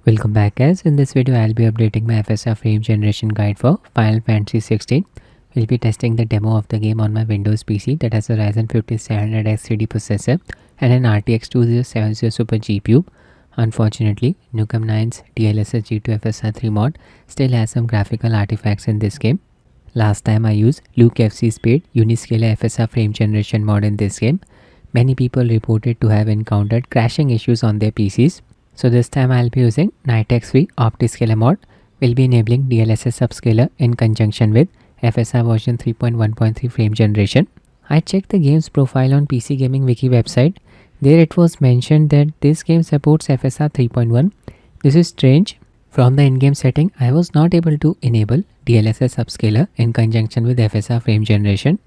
Welcome back guys. In this video I'll be updating my FSR frame generation guide for Final Fantasy 16. We'll be testing the demo of the game on my Windows PC that has a Ryzen 5700X 3D processor and an RTX 2070 Super GPU. Unfortunately, Nukem 9's DLSS G2 FSR 3 mod still has some graphical artifacts in this game. Last time I used Luke FC Spade Uniscaler FSR frame generation mod in this game. Many people reported to have encountered crashing issues on their PCs. So this time I'll be using Nightx-free Optiscaler mod. We'll be enabling DLSS Upscaler in conjunction with FSR version 3.1.3 frame generation. I checked the game's profile on PC Gaming Wiki website. There it was mentioned that this game supports FSR 3.1. This is strange. From the in-game setting, I was not able to enable DLSS Upscaler in conjunction with FSR frame generation.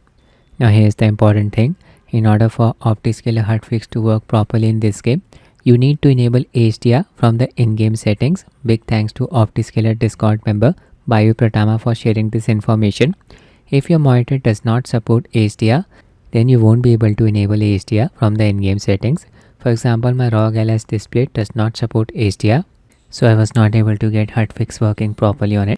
Now here's the important thing. In order for Optiscaler Hudfix to work properly in this game, you need to enable HDR from the in-game settings. Big thanks to Optiscaler Discord member Bayu Pratama for sharing this information. If your monitor does not support HDR, then you won't be able to enable HDR from the in-game settings. For example, my ROG LS display does not support HDR, so I was not able to get Hudfix working properly on it.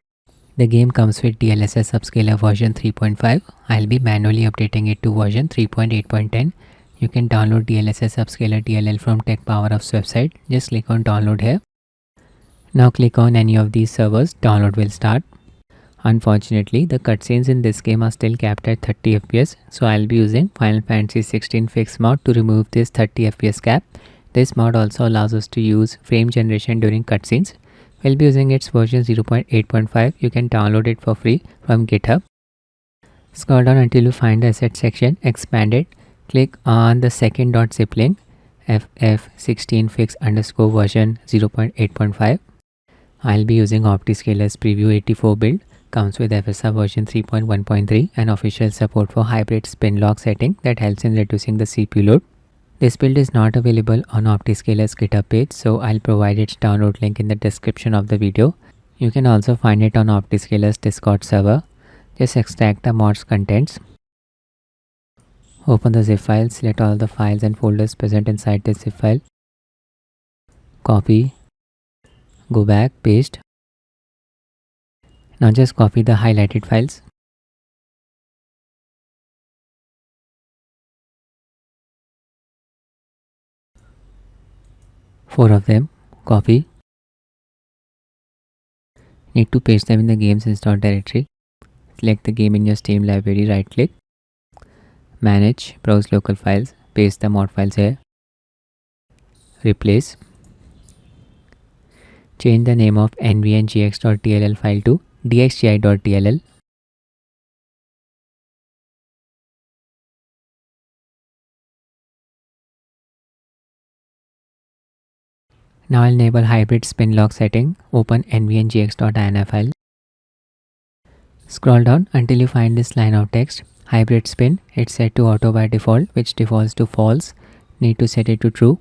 The game comes with DLSS Upscaler version 3.5. I'll be manually updating it to version 3.8.10. You can download DLSS Upscaler DLL from Tech Power Up's website. Just click on download here. Now click on any of these servers. Download will start. Unfortunately, the cutscenes in this game are still capped at 30 FPS. So I'll be using Final Fantasy 16 Fix mod to remove this 30 FPS cap. This mod also allows us to use frame generation during cutscenes. We'll be using its version 0.8.5. You can download it for free from GitHub. Scroll down until you find the asset section. Expand it. Click on the second .zip link FFXVIFix underscore version 0.8.5. I'll be using Optiscaler's Preview 84 build. Comes with FSR version 3.1.3 and official support for hybrid spin lock setting that helps in reducing the CPU load. This build is not available on Optiscaler's GitHub page, so I'll provide its download link in the description of the video. You can also find it on Optiscaler's Discord server. Just extract the mod's contents. Open the zip file, select all the files and folders present inside this zip file. Copy, go back, paste. Now just copy the highlighted files. Four of them, copy. Need to paste them in the game's install directory. Select the game in your Steam library, right click. Manage, browse local files, paste the mod files here. Replace. Change the name of nvngx.dll file to dxgi.dll. Now I'll enable hybrid spin lock setting. Open nvngx.ini file. Scroll down until you find this line of text. Hybrid spin, it's set to auto by default, which defaults to false. Need to set it to true.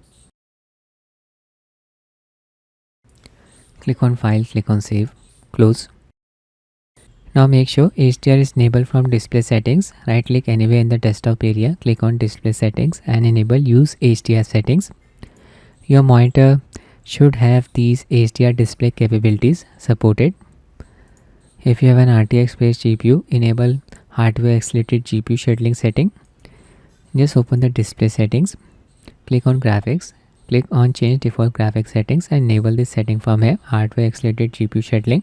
Click on file, click on save, close. Now make sure HDR is enabled from display settings. Right click anywhere in the desktop area, click on display settings and enable use HDR settings. Your monitor should have these HDR display capabilities supported. If you have an RTX based GPU, enable hardware accelerated GPU scheduling setting. Just open the display settings, click on graphics, click on change default graphics settings and enable this setting from here, hardware accelerated GPU scheduling.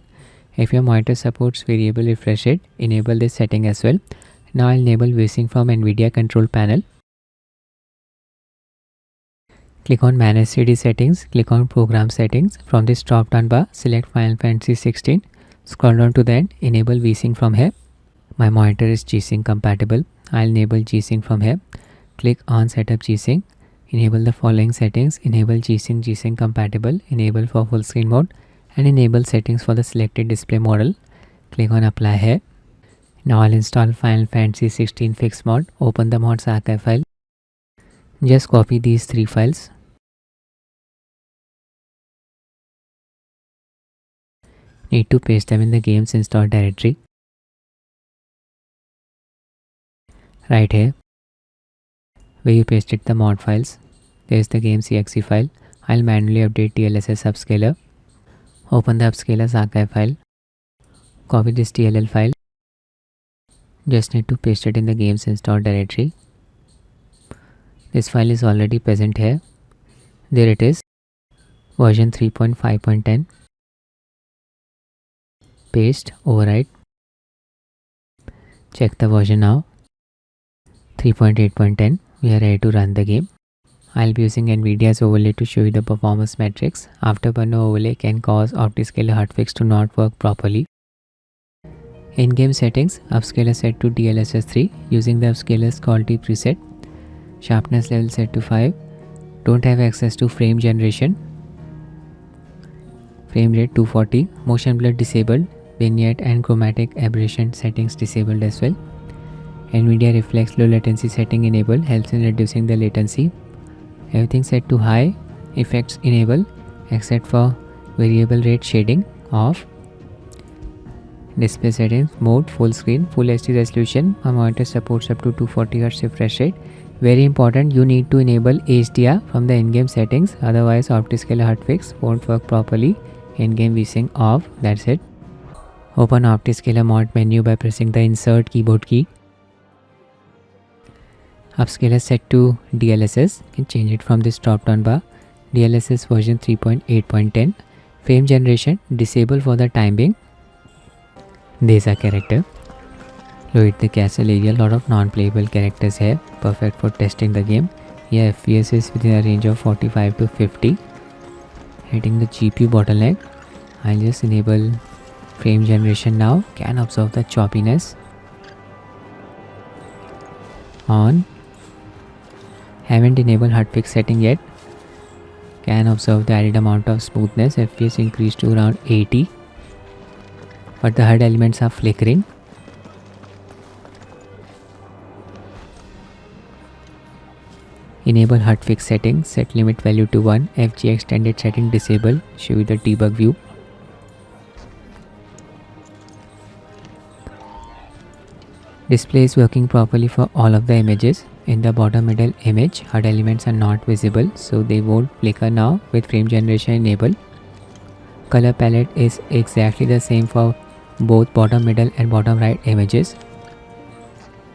If your monitor supports variable refresh rate, enable this setting as well. Now I'll enable Vsync from Nvidia control panel. Click on manage CD settings, click on program settings. From this drop down bar, select Final Fantasy 16. Scroll down to the end, enable Vsync from here. My monitor is G-Sync compatible. I'll enable G-Sync from here. Click on setup G-Sync. Enable the following settings. Enable G-Sync compatible. Enable for full screen mode. And enable settings for the selected display model. Click on apply here. Now I'll install Final Fantasy 16 Fix mod. Open the mods archive file. Just copy these three files. Need to paste them in the game's install directory. Right here, where you pasted the mod files, there is the game's exe file. I'll manually update DLSS Upscaler. Open the Upscaler's archive file. Copy this DLL file. Just need to paste it in the game's install directory. This file is already present here. There it is. Version 3.5.10. Paste, overwrite. Check the version now. 3.8.10. We are ready to run the game. I'll be using Nvidia's overlay to show you the performance metrics. Afterburner overlay can cause Optiscaler Hudfix to not work properly. In-game settings, upscaler set to DLSS 3 using the upscaler's quality preset. Sharpness level set to 5. Don't have access to frame generation. Frame rate 240. Motion blur disabled. Vignette and chromatic aberration settings disabled as well. Nvidia Reflex low latency setting enabled, helps in reducing the latency. Everything set to high. Effects enable except for variable rate shading off. Display settings mode full screen, full HD resolution. My monitor supports up to 240Hz refresh rate. Very important, you need to enable HDR from the in-game settings, otherwise Optiscaler Hudfix won't work properly. In-game Vsync off. That's it. Open Optiscaler mod menu by pressing the insert keyboard key. Upscaler set to DLSS. You can change it from this drop down bar. DLSS version 3.8.10. Frame generation disable for the time being. There's a character. Load the castle area. Lot of non-playable characters here. Perfect for testing the game. Yeah, FPS is within a range of 45 to 50. Hitting the GPU bottleneck. I'll just enable frame generation now. Can observe the choppiness. On. Haven't enabled Hudfix setting yet. Can observe the added amount of smoothness. FPS increased to around 80. But the HUD elements are flickering. Enable Hudfix setting. Set limit value to 1. FG extended setting disable. Show you the debug view. Display is working properly for all of the images. In the bottom middle image, HUD elements are not visible, so they won't flicker now with frame generation enabled. Color palette is exactly the same for both bottom middle and bottom right images.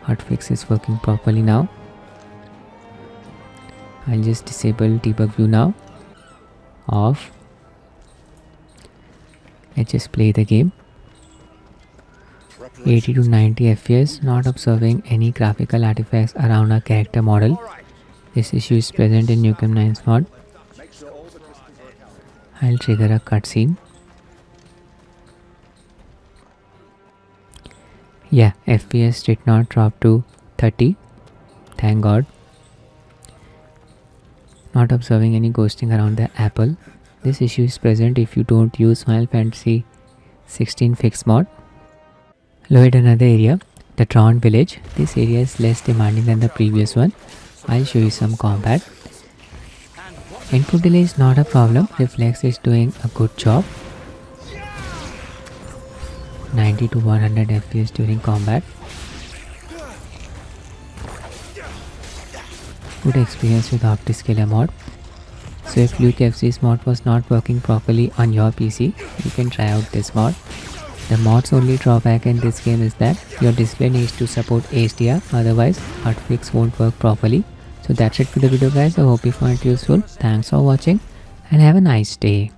Hudfix is working properly now. I'll just disable debug view now. Off. Let's just play the game. 80 to 90 FPS, not observing any graphical artifacts around our character model. This issue is present in Nukem 9's mod. I'll trigger a cutscene. Yeah, FPS did not drop to 30. Thank God. Not observing any ghosting around the apple. This issue is present if you don't use Final Fantasy 16 Fix mod. Load another area, the Tron village. This area is less demanding than the previous one. I'll show you some combat. Input delay is not a problem. Reflex is doing a good job. 90 to 100 FPS during combat. Good experience with Optiscaler mod. So if Luke FC's mod was not working properly on your PC, you can try out this mod. The mod's only drawback in this game is that your display needs to support HDR, otherwise Hudfix won't work properly. So that's it for the video guys. I hope you found it useful. Thanks for watching and have a nice day.